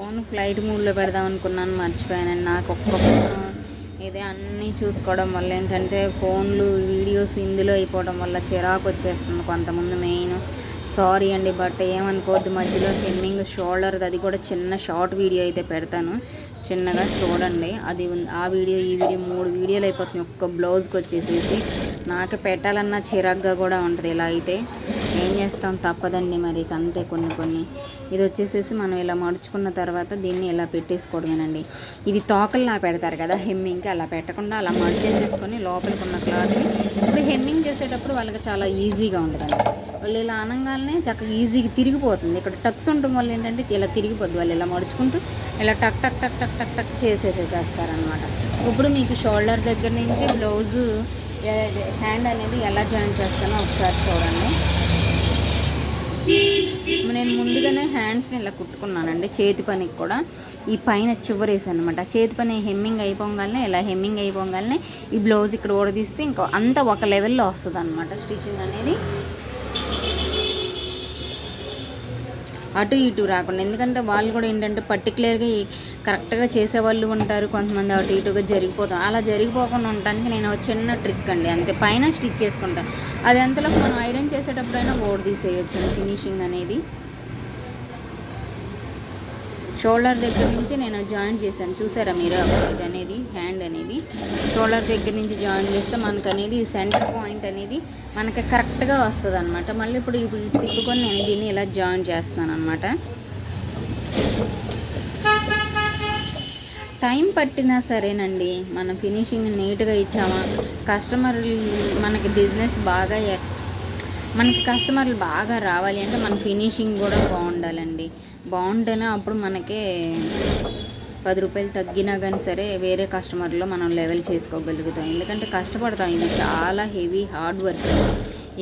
Phone flight మోడ్లో పెడదాం అనుకున్నాను, మర్చిపోయానండి. నాకు ఒక్క ఫోన్ ఇదే అన్నీ చూసుకోవడం వల్ల ఏంటంటే ఫోన్లు వీడియోస్ ఇందులో అయిపోవడం వల్ల చిరాకు వచ్చేస్తుంది కొంతమంది మెయిన్. సారీ అండి, బట్ ఏమనుకోవద్దు. మధ్యలో హెమ్మింగ్ షోల్డర్ అది కూడా చిన్న షార్ట్ వీడియో అయితే పెడతాను, చిన్నగా చూడండి. అది ఆ వీడియో ఈ వీడియో 3 వీడియోలు అయిపోతుంది ఒక్క బ్లౌజ్కి వచ్చేసేసి. నాకే పెట్టాలన్నా చిరాగ్గా కూడా ఉంటుంది. ఇలా అయితే ఏం చేస్తాం, తప్పదండి మరి, అంతే. కొన్ని ఇది వచ్చేసేసి మనం ఇలా మడుచుకున్న తర్వాత దీన్ని ఇలా పెట్టేసుకోవడమేనండి. ఇది తోకల్లా పెడతారు కదా హెమ్మింగ్కి, అలా పెట్టకుండా అలా మడిచేసేసుకొని లోపలికి ఉన్న క్లాత్ని ఇప్పుడు హెమ్మింగ్ చేసేటప్పుడు వాళ్ళకి చాలా ఈజీగా ఉంటుందండి. వాళ్ళు ఇలా అనగానే చక్కగా ఈజీగా తిరిగిపోతుంది. ఇక్కడ టక్స్ ఉండటం వల్ల ఏంటంటే ఇలా తిరిగిపోద్ది. వాళ్ళు ఇలా మడుచుకుంటూ ఇలా టక్ టక్ టక్ టక్ టక్ టక్ చేసేసేసేస్తారనమాట. ఇప్పుడు మీకు షోల్డర్ దగ్గర నుంచి బ్లౌజు హ్యాండ్ అనేది ఎలా జాయిన్ చేస్తానో ఒకసారి చూడండి. నేను ముందుగానే హ్యాండ్స్ని ఇలా కుట్టుకున్నానండి. చేతి పనికి కూడా ఈ పైన చివరేసాను అనమాట. చేతి పని హెమ్మింగ్ అయిపోగానే ఇలా హెమ్మింగ్ అయిపోగానే ఈ బ్లౌజ్ ఇక్కడ ఓడదీస్తే ఇంకా అంతా ఒక లెవెల్లో వస్తుంది అనమాట స్టిచ్చింగ్ అనేది, అటు ఇటు రాకుండా. ఎందుకంటే వాళ్ళు కూడా ఏంటంటే పర్టికులర్గా కరెక్ట్గా చేసేవాళ్ళు ఉంటారు, కొంతమంది అటు ఇటుగా జరిగిపోతాం. అలా జరిగిపోకుండా ఉండడానికి నేను చిన్న ట్రిక్ అండి అంతే, పైన స్టిచ్ చేసుకుంటాను. అది అంతలో మనం ఐరన్ చేసేటప్పుడైనా ఓడి తీసేయచ్చు ఫినిషింగ్ అనేది. షోల్డర్ దగ్గర నుంచి నేను జాయిన్ చేశాను, చూసారా మీరు? ఇది అనేది హ్యాండ్ అనేది షోల్డర్ దగ్గర నుంచి జాయిన్ చేస్తే మనకు అనేది సెంటర్ పాయింట్ అనేది మనకి కరెక్ట్గా వస్తుంది అనమాట. మళ్ళీ ఇప్పుడు తిప్పుకొని నేను దీన్ని ఇలా జాయిన్ చేస్తున్నాను అనమాట. టైం పట్టినా సరేనండి, మనం ఫినిషింగ్ నీట్గా ఇచ్చామా, మనకి బిజినెస్ బాగా మనకి కస్టమర్లు బాగా రావాలి అంటే మన ఫినిషింగ్ కూడా బాగుండాలండి. బాగుంటేనే అప్పుడు మనకే 10 రూపాయలు తగ్గినా కానీ సరే వేరే కస్టమర్లో మనం లెవెల్ చేసుకోగలుగుతాం. ఎందుకంటే కష్టపడతాం, ఇది చాలా హెవీ హార్డ్ వర్క్.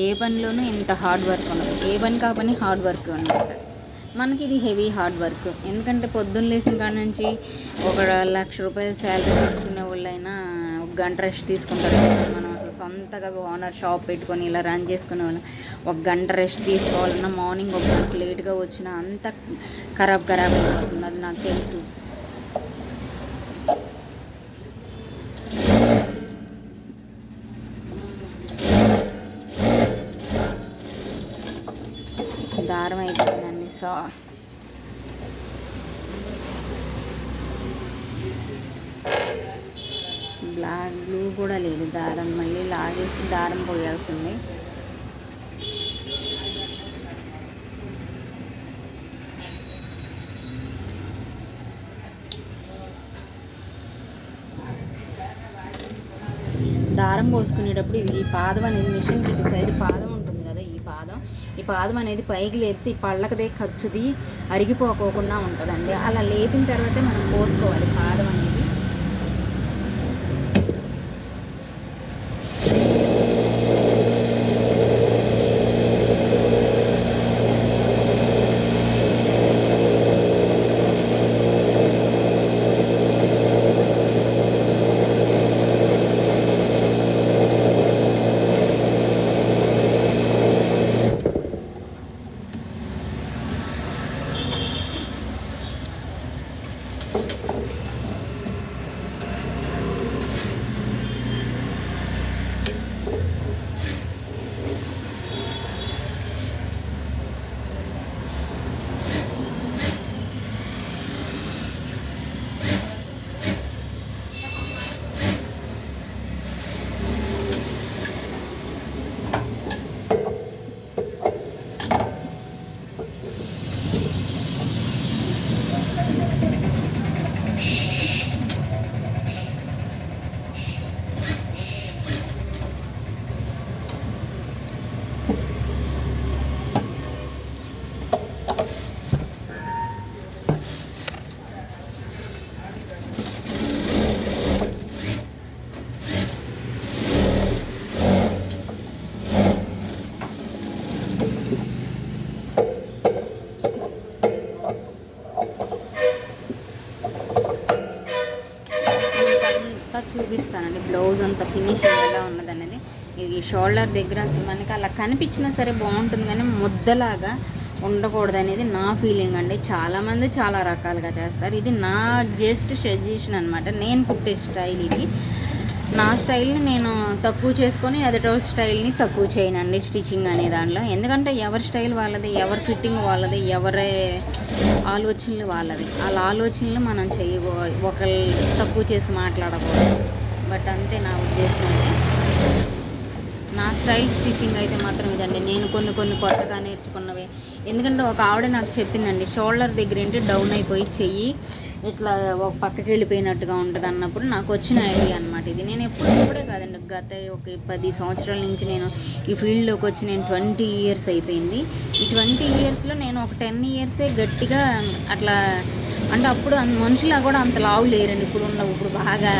ఏ పనిలోనూ ఇంత హార్డ్ వర్క్ ఉండదు, ఏ పని కాపని హార్డ్ వర్క్ అనమాట. మనకి ఇది హెవీ హార్డ్ వర్క్. ఎందుకంటే పొద్దున్న లేచిన కాడ నుంచి 1,00,000 రూపాయలు శాలరీ తెచ్చుకునే వాళ్ళైనా 1 గంట రెస్ట్ తీసుకుంటారు. మనం సొంతగా ఓనర్ షాప్ పెట్టుకొని ఇలా రన్ చేసుకునే వాళ్ళం 1 గంట రెస్ట్ తీసుకోవాలన్నా మార్నింగ్ 1 గంట లేట్గా వచ్చినా అంత ఖరాబ్ అయిపోతుంది, అది నాకు తెలుసు. దారం అయిపోయిందండి. బ్లాక్ బ్లూ కూడా లేదు దారం, మళ్ళీ లాగేసి దారం పోయాల్సింది. దారం పోసుకునేటప్పుడు ఇది ఈ పాదం అనేది మిషన్కి ఇటు సైడ్ పాదం ఉంటుంది కదా, ఈ పాదం అనేది పైకి లేపితే ఈ పళ్ళకదే ఖర్చుది అరిగిపోకోకుండా ఉంటుందండి. అలా లేపిన తర్వాతే మనం పోసుకోవాలి పాదం అనేది. చూపిస్తానండి బ్లౌజ్ అంతా ఫినిషింగ్ ఎలా ఉన్నదనేది. ఇది షోల్డర్ దగ్గర మనకి అలా కనిపించినా సరే బాగుంటుంది, కానీ ముద్దలాగా ఉండకూడదు అనేది నా ఫీలింగ్ అండి. చాలామంది చాలా రకాలుగా చేస్తారు. ఇది నా జస్ట్ సజెషన్ అనమాట. నేను కుట్టే స్టైల్ ఇది. నా స్టైల్ని నేను తక్కువ చేసుకొని ఎదుటోళ్ళ స్టైల్ని తక్కువ చేయనండి స్టిచ్చింగ్ అనే దాంట్లో. ఎందుకంటే ఎవరి స్టైల్ వాళ్ళది, ఎవరి ఫిట్టింగ్ వాళ్ళది, ఎవరి ఆలోచనలు వాళ్ళది. వాళ్ళ ఆలోచనలు మనం ఒకళ్ళు తక్కువ చేసి మాట్లాడకూడదు. బట్ అంతే నా ఉద్దేశం అయితే. నా స్టైల్ స్టిచ్చింగ్ అయితే మాత్రం ఇదండి. నేను కొన్ని కొత్తగా నేర్చుకున్నవి. ఎందుకంటే ఒక ఆవిడ నాకు చెప్పిందండి, షోల్డర్ దగ్గర ఏంటి డౌన్ అయిపోయి చెయ్యి ఇట్లా ఒక పక్కకి వెళ్ళిపోయినట్టుగా ఉంటుంది అన్నప్పుడు నాకు వచ్చిన ఐడియా అనమాట ఇది. నేను ఇప్పుడే కాదండి, గత ఒక 10 సంవత్సరాల నుంచి నేను ఈ ఫీల్డ్లోకి వచ్చి నేను 20 ఇయర్స్ అయిపోయింది. ఈ 20 ఇయర్స్లో నేను ఒక 10 ఇయర్సే గట్టిగా అట్లా, అంటే అప్పుడు మనుషులా కూడా అంత లావు లేరండి. ఇప్పుడు బాగా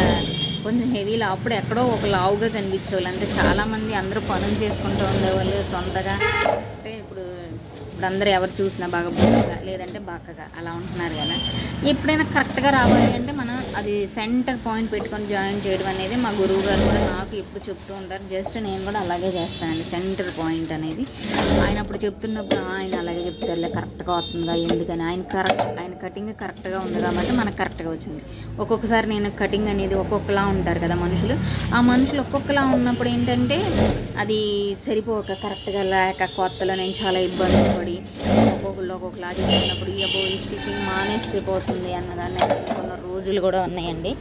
కొంచెం హెవీలో, అప్పుడు ఎక్కడో ఒక లావుగా కనిపించేవాళ్ళు. అంటే చాలామంది అందరూ పనులు చేసుకుంటూ ఉండేవాళ్ళు సొంతగా. అంటే ఇప్పుడు అందరూ ఎవరు చూసినా బాగా బుక్కగా లేదంటే బక్కగా అలా ఉంటున్నారు కదా. ఎప్పుడైనా కరెక్ట్గా రావాలి అంటే మనం అది సెంటర్ పాయింట్ పెట్టుకొని జాయిన్ చేయడం అనేది మా గురువు గారు కూడా నాకు ఎప్పుడు చెప్తూ ఉంటారు. జస్ట్ నేను కూడా అలాగే చేస్తానండి, సెంటర్ పాయింట్ అనేది. ఆయన అప్పుడు చెప్తున్నప్పుడు ఆయన అలాగే చెప్తారులే, కరెక్ట్గా వస్తుందిగా ఎందుకని. ఆయన కటింగ్ కరెక్ట్గా ఉంది కాబట్టి మనకు కరెక్ట్గా వచ్చింది. ఒక్కొక్కసారి నేను కటింగ్ అనేది ఒక్కొక్కలా ఉంటారు కదా మనుషులు. ఆ మనుషులు ఒక్కొక్కలా ఉన్నప్పుడు ఏంటంటే అది సరిపోక కరెక్ట్గా లేక కొత్తలో నేను చాలా ఇబ్బంది పడి ఒక్కొక్కలా చెప్తున్నప్పుడు ఈ స్టిచ్చింగ్ మానేస్తే పోతుంది అన్నదాన్ని అనుకున్న రోజులు కూడా ఉన్నాయండి.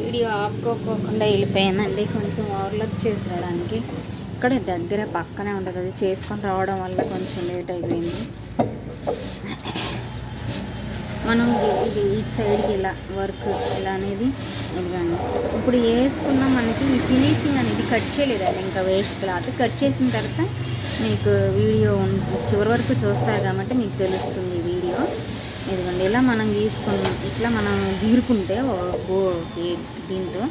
వీడియో ఆపుకోకుండా వెళ్ళిపోయానండి, కొంచెం ఓవర్లోక్ చేసి రావడానికి. ఇక్కడ దగ్గర పక్కనే ఉంటుంది, అది చేసుకొని రావడం వల్ల కొంచెం లేట్ అయిపోయింది. మనం ఇది ఇటు సైడ్కి ఇలా వర్క్ ఇలా అనేది ఇదిగండి. ఇప్పుడు వేసుకున్న మనకి ఈ ఫినిషింగ్ అనేది కట్ చేయలేదండి, ఇంకా వేస్ట్ క్లాత్. కట్ చేసిన తర్వాత మీకు వీడియో చివరి వరకు చూస్తారు కాబట్టి మీకు తెలుస్తుంది వీడియో. ఇదిగోండి ఇలా మనం గీసుకున్నాం, ఇట్లా మనం గీరుకుంటే దీంతో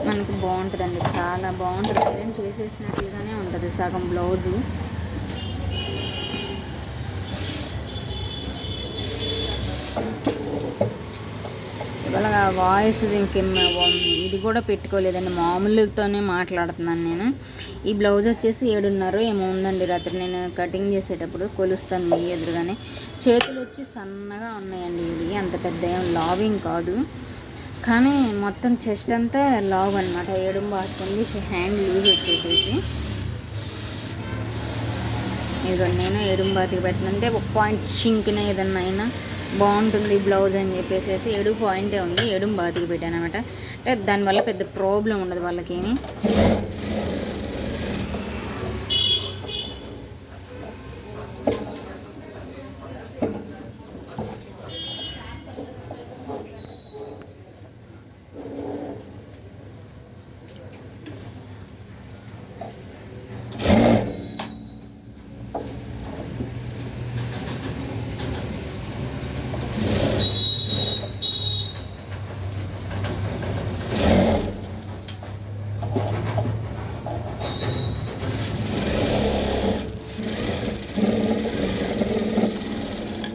మనకు బాగుంటుందండి, చాలా బాగుంటుంది. ఐరన్ చేసేసినట్లుగానే ఉంటుంది సగం బ్లౌజు. ఇవాళ వాయిస్ దీనికి ఇది కూడా పెట్టుకోలేదండి, మామూలుతోనే మాట్లాడుతున్నాను నేను. ఈ బ్లౌజ్ వచ్చేసి 7:30 ఏమో ఉందండి. రాత్రి నేను కటింగ్ చేసేటప్పుడు కొలుస్తాను మీ ఎదురుగానే. చేతులు వచ్చి సన్నగా ఉన్నాయండి, ఇది అంత పెద్ద ఏం లావింగ్ కాదు, కానీ మొత్తం చెస్ట్ అంతా లావ్ అనమాట. ఎడుం బాగుంది, హ్యాండ్ లూజ్ వచ్చేసేసి. ఇదిగో నేను ఎడుం బాతికి పెట్టినంటే ఒక పాయింట్ షింకిన ఏదన్నా అయినా బాగుంటుంది బ్లౌజ్ అని చెప్పేసి ఎడుగు పాయింటే ఉంది, ఎడుం బాతికి పెట్టాను అనమాట. అంటే దానివల్ల పెద్ద ప్రాబ్లం ఉండదు వాళ్ళకేమి.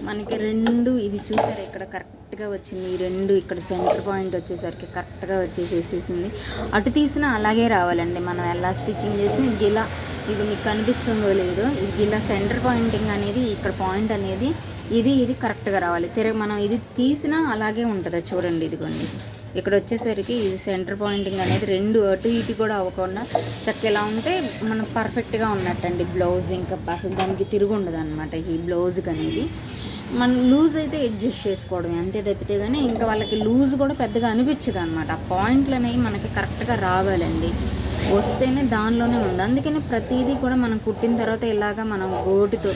మనకి రెండు ఇది చూసారు ఇక్కడ కరెక్ట్గా వచ్చింది, ఈ రెండు ఇక్కడ సెంటర్ పాయింట్ వచ్చేసరికి కరెక్ట్గా వచ్చేసేసింది. అటు తీసినా అలాగే రావాలండి, మనం ఎలా స్టిచ్చింగ్ చేసి గిలా ఇది మీకు కనిపిస్తుందో లేదో, ఇది గిలా సెంటర్ పాయింటింగ్ అనేది ఇక్కడ పాయింట్ అనేది ఇది కరెక్ట్గా రావాలి. మనం ఇది తీసినా అలాగే ఉంటుంది చూడండి. ఇదిగోండి ఇక్కడ వచ్చేసరికి ఇది సెంటర్ పాయింటింగ్ అనేది రెండు అటు ఇటు కూడా అవ్వకుండా చక్క ఇలా ఉంటే మనం పర్ఫెక్ట్గా ఉన్నట్టండి బ్లౌజ్. ఇంకా అసలు దానికి తిరుగు ఉండదు అనమాట ఈ బ్లౌజ్కి అనేది. మనం లూజ్ అయితే అడ్జస్ట్ చేసుకోవడం అంతే తప్పితే కానీ ఇంకా వాళ్ళకి లూజ్ కూడా పెద్దగా అనిపించదు అనమాట. ఆ పాయింట్లు అనేవి మనకి కరెక్ట్గా రావాలండి, వస్తేనే దానిలోనే ఉంది. అందుకని ప్రతిదీ కూడా మనం కుట్టిన తర్వాత ఇలాగా మనం గోటితో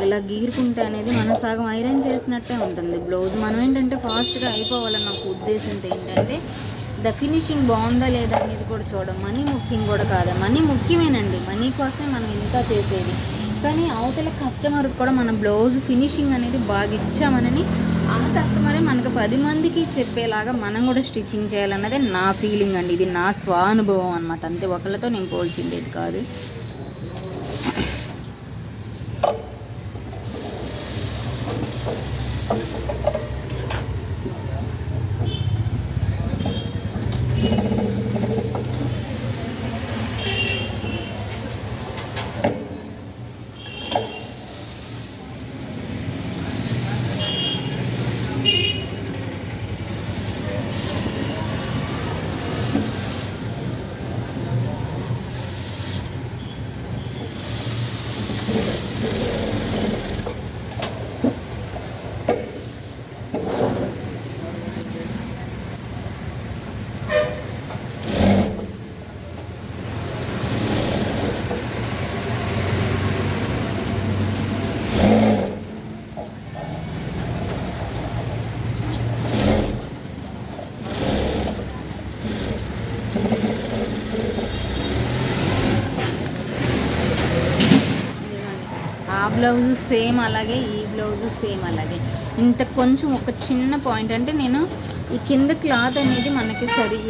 ఇలా గీరుకుంటే అనేది మనం సగం ఐరన్ చేసినట్టే ఉంటుంది బ్లౌజ్. మనం ఏంటంటే ఫాస్ట్గా అయిపోవాలని నాకు ఉద్దేశంతో ఏంటంటే ద ఫినిషింగ్ బాగుందా లేదా అనేది కూడా చూడడం. మనీ ముఖ్యం కూడా కాదా, మనీ ముఖ్యమేనండి, మనీ కోసమే మనం ఇంకా చేసేది. కానీ అవతల కస్టమర్కి కూడా మన బ్లౌజ్ ఫినిషింగ్ అనేది బాగా ఇచ్చామనని ఆ కస్టమరే మనకు 10 మందికి చెప్పేలాగా మనం కూడా స్టిచ్చింగ్ చేయాలన్నదే నా ఫీలింగ్ అండి. ఇది నా స్వానుభవం అనమాట, అంతే, ఒకళ్ళతో నేను పోల్చిండేది కాదు. ఆ బ్లౌజ్ సేమ్ అలాగే, ఈ బ్లౌజ్ సేమ్ అలాగే. ఇంత కొంచెం ఒక చిన్న పాయింట్ అంటే నేను ఈ కింద క్లాత్ అనేది మనకి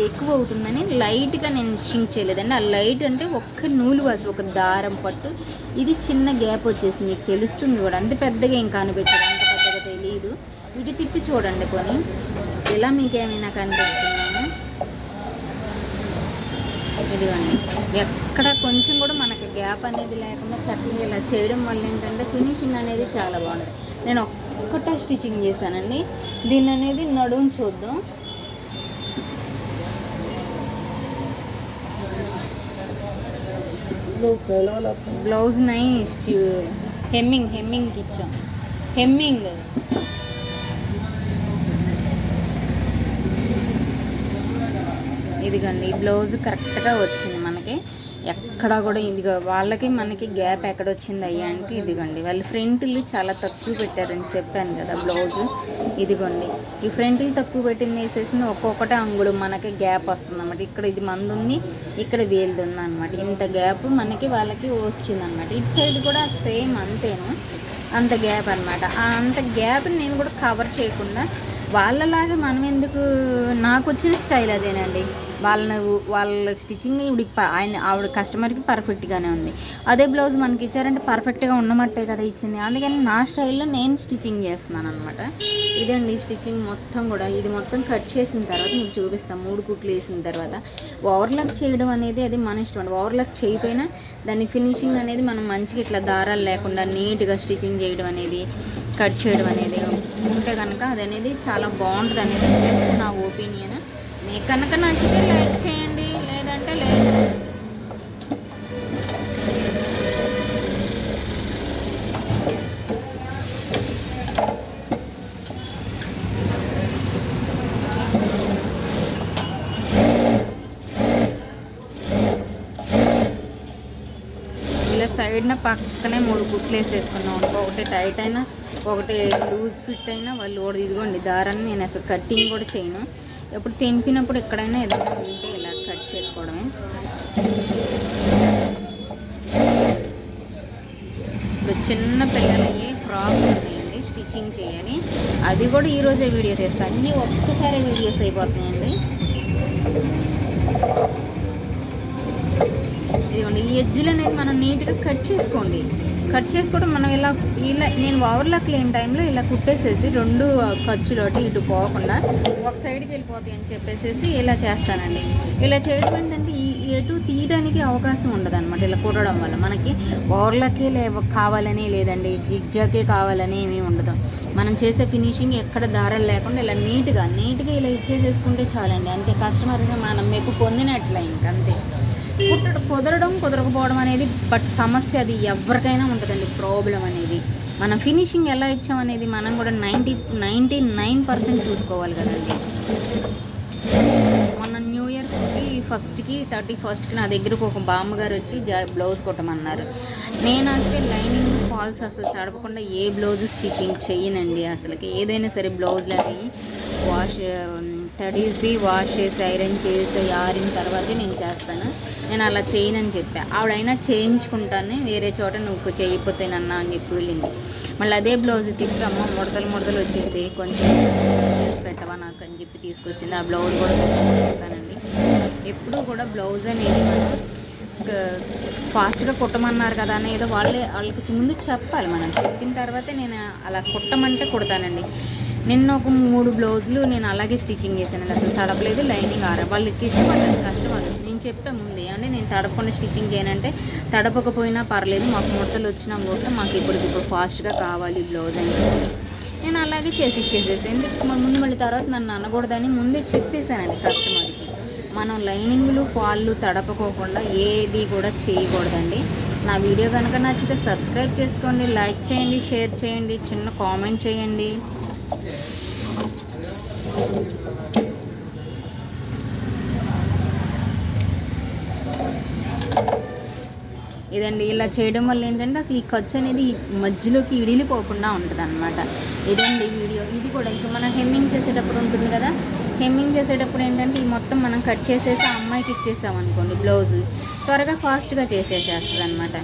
ఎక్కువ అవుతుందని లైట్గా నేను స్టింక్ చేయలేదండి. ఆ లైట్ అంటే ఒక్క నూలు వాసి ఒక దారం పట్టు ఇది చిన్న గ్యాప్ వచ్చేసింది, మీకు తెలుస్తుంది కూడా. అంత పెద్దగా ఏం కనిపించదు, అంత పెద్దగా తెలియదు. ఇటు తిప్పి చూడండి కొని, ఇలా మీకేమైనా కనిపిస్తున్నాను. ఇదిగోండి, ఎక్కడ కొంచెం కూడా మనకి గ్యాప్ అనేది లేకుండా చక్కగా ఇలా చేయడం వల్ల ఏంటంటే ఫినిషింగ్ అనేది చాలా బాగుంది. నేను ఒక్కటే స్టిచ్చింగ్ చేశానండి. దీన్ని అనేది నడుము చూద్దాం. బ్లౌజ్ నై హెమ్మింగ్కి ఇచ్చాం. హెమ్మింగ్ ఇదిగండి, ఈ బ్లౌజ్ కరెక్ట్గా వచ్చింది మనకి. ఎక్కడ కూడా ఇదిగో వాళ్ళకి మనకి గ్యాప్ ఎక్కడ వచ్చింది అయ్యా అంటే ఇదిగోండి, వాళ్ళు ఫ్రంట్లు చాలా తక్కువ పెట్టారని చెప్పాను కదా బ్లౌజ్. ఇదిగోండి, ఈ ఫ్రంట్లు తక్కువ పెట్టింది వేసేసింది, ఒక్కొక్కటే అంగుళం మనకి గ్యాప్ వస్తుంది అన్నమాట. ఇక్కడ ఇది మంది ఉంది, ఇక్కడ వీళ్ళది ఉంది అనమాట. ఇంత గ్యాప్ మనకి వాళ్ళకి వచ్చింది అనమాట. ఇటు సైడ్ కూడా సేమ్ అంతేను, అంత గ్యాప్ అనమాట. అంత గ్యాప్ని నేను కూడా కవర్ చేయకుండా వాళ్ళలాగా మనం ఎందుకు, నాకు వచ్చిన స్టైల్ అదేనండి. వాళ్ళ స్టిచ్చింగ్ ఆవిడ కస్టమర్కి పర్ఫెక్ట్గానే ఉంది. అదే బ్లౌజ్ మనకి ఇచ్చారంటే పర్ఫెక్ట్గా ఉన్నమట్టే కదా ఇచ్చింది. అందుకని నా స్టైల్లో నేను స్టిచ్చింగ్ చేస్తున్నాను అనమాట. ఇదండి స్టిచ్చింగ్ మొత్తం కూడా. ఇది మొత్తం కట్ చేసిన తర్వాత మీకు చూపిస్తాను. 3 కుట్లు వేసిన తర్వాత ఓవర్లాక్ చేయడం అనేది అది మన ఇష్టం అండి. ఓవర్లాక్ చేయకపోయినా దాని ఫినిషింగ్ అనేది మనం మంచిగా ఇట్లా దారాలు లేకుండా నీట్గా స్టిచ్చింగ్ చేయడం అనేది, కట్ చేయడం అనేది ఉంటే కనుక అది అనేది చాలా బాగుంటుంది అనేది జస్ట్ నా ఒపీనియన్. మీకు కనుక నచ్చితే లైక్ చేయండి, లేదంటే లేదు. ఇలా సైడ్న పక్కనే 3 కుట్లు వేసేసుకున్నాం అనుకో, ఒకటి టైట్ అయినా ఒకటి లూజ్ ఫిట్ అయినా వాళ్ళు ఇదిగోండి దారాన్ని నేను అసలు కట్టింగ్ కూడా చేయను. ఎప్పుడు తెంపినప్పుడు ఎక్కడైనా ఏదైనా ఉంటే ఇలా కట్ చేసుకోవడమే. ఇప్పుడు చిన్న పిల్లలయ్యే ఫ్రాక్ ఉన్నాయండి, స్టిచ్చింగ్ చేయాలి. అది కూడా ఈరోజే వీడియో చేస్తాను. అన్నీ ఒక్కసారి వీడియోస్ అయిపోతున్నాయండి. ఇదిగోండి, ఈ ఎడ్జ్లు అనేది మనం నీట్గా కట్ చేసుకోండి. కట్ చేసుకోవడం మనం ఇలా నేను ఓవర్లాక్ లేని టైంలో ఇలా కుట్టేసేసి 2 ఖర్చులు అటు ఇటు పోకుండా ఒక సైడ్కి వెళ్ళిపోతాయి అని చెప్పేసి ఇలా చేస్తానండి. ఇలా చేయడం ఏంటంటే ఈ ఎటు తీయడానికి అవకాశం ఉండదు అనమాట. ఇలా కుట్టడం వల్ల మనకి ఓవర్లకే కావాలని లేదండి, జిగ్జాకే కావాలని ఏమీ ఉండదు. మనం చేసే ఫినిషింగ్ ఎక్కడ దారాలు లేకుండా ఇలా నీట్గా ఇలా ఇచ్చేసేసుకుంటే చాలండి. అంతే, కస్టమర్గా మనం మెప్పు పొందినట్లే ఇంకంతే. కుదరకపోవడం అనేది బట్ సమస్య అది ఎవరికైనా ఉంటుందండి. ప్రాబ్లం అనేది మనం ఫినిషింగ్ ఎలా ఇచ్చామనేది మనం కూడా 99% చూసుకోవాలి కదండి. మొన్న న్యూ ఇయర్కి 1st, 31st నా దగ్గరకు ఒక బామ్మగారు వచ్చి బ్లౌజ్ కుట్టమన్నారు. నేనంటే లైనింగ్ ఫాల్స్ అసలు తడపకుండా ఏ బ్లౌజ్ స్టిచ్చింగ్ చేయనండి. అసలుకి ఏదైనా సరే బ్లౌజ్లు అనేవి తడిపి వాష్ చేసి ఐరన్ చేసి ఆరిన తర్వాతే నేను చేస్తాను. నేను అలా చేయనని చెప్పా. ఆవిడైనా చేయించుకుంటాను, వేరే చోట నువ్వు చేయకపోతేనన్నా అని చెప్పి వెళ్ళింది. మళ్ళీ అదే బ్లౌజ్ తీసుకురమ్మ ముడతలు వచ్చేసి కొంచెం పెట్టవా నాకు అని చెప్పి తీసుకొచ్చింది. ఆ బ్లౌజ్ కూడా ఇస్తానండి. ఎప్పుడూ కూడా బ్లౌజ్ అనేది మనం ఫాస్ట్గా కుట్టమన్నారు కదా అని ఏదో వాళ్ళకి ముందు చెప్పాలి. మనం చెప్పిన తర్వాతే నేను అలా కుట్టమంటే కుడతానండి. నిన్న ఒక 3 బ్లౌజులు నేను అలాగే స్టిచ్చింగ్ చేశానండి. అసలు తడపలేదు, లైనింగ్ వాళ్ళకి ఇష్టపడ్డాను కస్టమర్. నేను చెప్పా ముందే అంటే నేను తడపకుండా స్టిచ్చింగ్ చేయనంటే తడపకపోయినా పర్లేదు, మాకు ముడతలు వచ్చినా కూడా మాకు ఇప్పుడు ఫాస్ట్గా కావాలి బ్లౌజ్ అని నేను అలాగే చేసి ఇచ్చేసేసి ఎందుకు ముందు మళ్ళీ తర్వాత నన్ను అనకూడదని ముందే చెప్పేశానండి కస్టమర్కి. మనం లైనింగ్లు ఫాళ్ళు తడపకోకుండా ఏది కూడా చేయకూడదండి. నా వీడియో కనుక నచ్చితే సబ్స్క్రైబ్ చేసుకోండి, లైక్ చేయండి, షేర్ చేయండి, చిన్న కామెంట్ చేయండి. ఇదండి, ఇలా చేయడం వల్ల ఏంటంటే అసలు ఈ ఖర్చు అనేది మధ్యలోకి ఇడిలిపోకుండా ఉంటుంది అనమాట. ఇదండి వీడియో. ఇది కూడా ఇక మనం హెమ్మింగ్ చేసేటప్పుడు ఉంటుంది కదా, హెమ్మింగ్ చేసేటప్పుడు ఏంటంటే ఈ మొత్తం మనం కట్ చేసేసి ఆ అమ్మాయికి ఇచ్చేసాం అనుకోండి బ్లౌజ్ త్వరగా ఫాస్ట్గా చేసేసేస్తుంది అనమాట.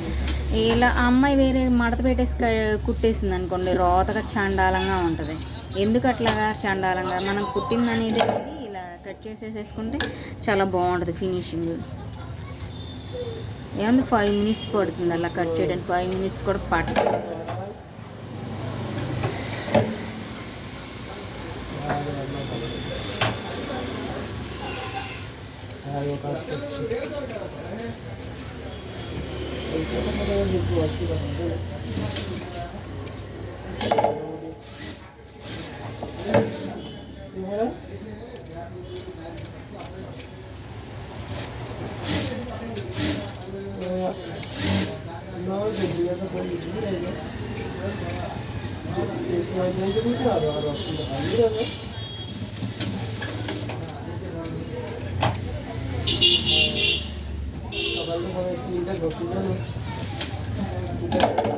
ఇలా ఆ అమ్మాయి వేరే మడత పెట్టేసి కుట్టేసింది అనుకోండి, రోతగా చండాలంగా ఉంటుంది. ఎందుకు అట్లాగా చండాలంగా మనం కుట్టింది అనేది ఇలా కట్ చేసేసేసుకుంటే చాలా బాగుంటుంది ఫినిషింగ్. ఏముంది 5 minutes పడుతుంది అలా కట్ చేయడానికి. 5 minutes కూడా పడుతుంది అసలు.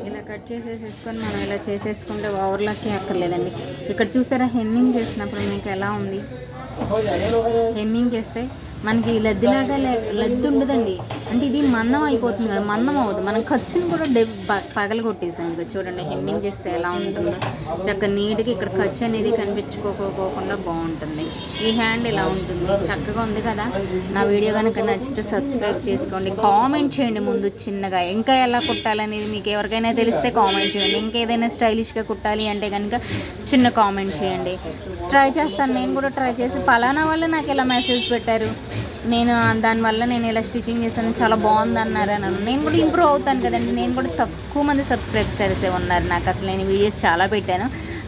ఇలా కట్ చేసేసుకొని మనం ఇలా చేసేసుకుంటే ఓవర్లాక్కి అక్కర్లేదండి. ఇక్కడ చూసారా హెమ్మింగ్ చేసినప్పుడు మీకు ఎలా ఉంది? హెమ్మింగ్ చేస్తే మనకి లద్దిలాగా లద్ది ఉండదండి. అంటే ఇది మందం అయిపోతుంది కదా, మందం అవ్వదు. మనం ఖర్చుని కూడా పగల కొట్టేసాం. ఇంకా చూడండి హెమ్మింగ్ చేస్తే ఎలా ఉంటుందో చక్కగా నీట్గా ఇక్కడ ఖర్చు అనేది కనిపించుకోకుండా బాగుంటుంది. ఈ హ్యాండ్ ఇలా ఉంటుంది, చక్కగా ఉంది కదా. నా వీడియో కనుక నచ్చితే సబ్స్క్రైబ్ చేసుకోండి, కామెంట్ చేయండి ముందు చిన్నగా. ఇంకా ఎలా కుట్టాలనేది మీకు ఎవరికైనా తెలిస్తే కామెంట్ చేయండి. ఇంకేదైనా స్టైలిష్గా కుట్టాలి అంటే కనుక చిన్న కామెంట్ చేయండి. ట్రై చేస్తాను, నేను కూడా ట్రై చేసి పలానా వాళ్ళు నాకు ఇలా మెసేజ్ పెట్టారు, నేను దానివల్ల నేను ఇలా స్టిచ్చింగ్ చేశాను, చాలా బాగుంది అన్నారు అని. నేను కూడా ఇంప్రూవ్ అవుతాను కదండి. నేను కూడా తక్కువ మంది సబ్స్క్రైబర్సే ఉన్నారు నాకు. అసలు నేను వీడియోస్ చాలా పెట్టాను,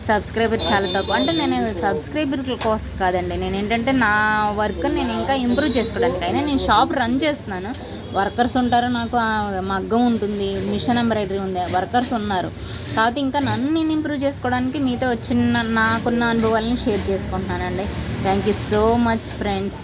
సబ్స్క్రైబర్ చాలా తక్కువ. అంటే నేను సబ్స్క్రైబర్ కోసం కాదండి, నేను ఏంటంటే నా వర్క్ నేను ఇంకా ఇంప్రూవ్ చేసుకోవడానికి. అయినా నేను షాప్ రన్ చేస్తున్నాను, వర్కర్స్ ఉంటారు, నాకు మగ్గం ఉంటుంది, మిషన్ ఎంబ్రాయిడరీ ఉంది, వర్కర్స్ ఉన్నారు. కాకపోతే ఇంకా నన్ను నేను ఇంప్రూవ్ చేసుకోవడానికి మీతో నాకున్న అనుభవాలను షేర్ చేసుకుంటున్నానండి. Thank you so much friends.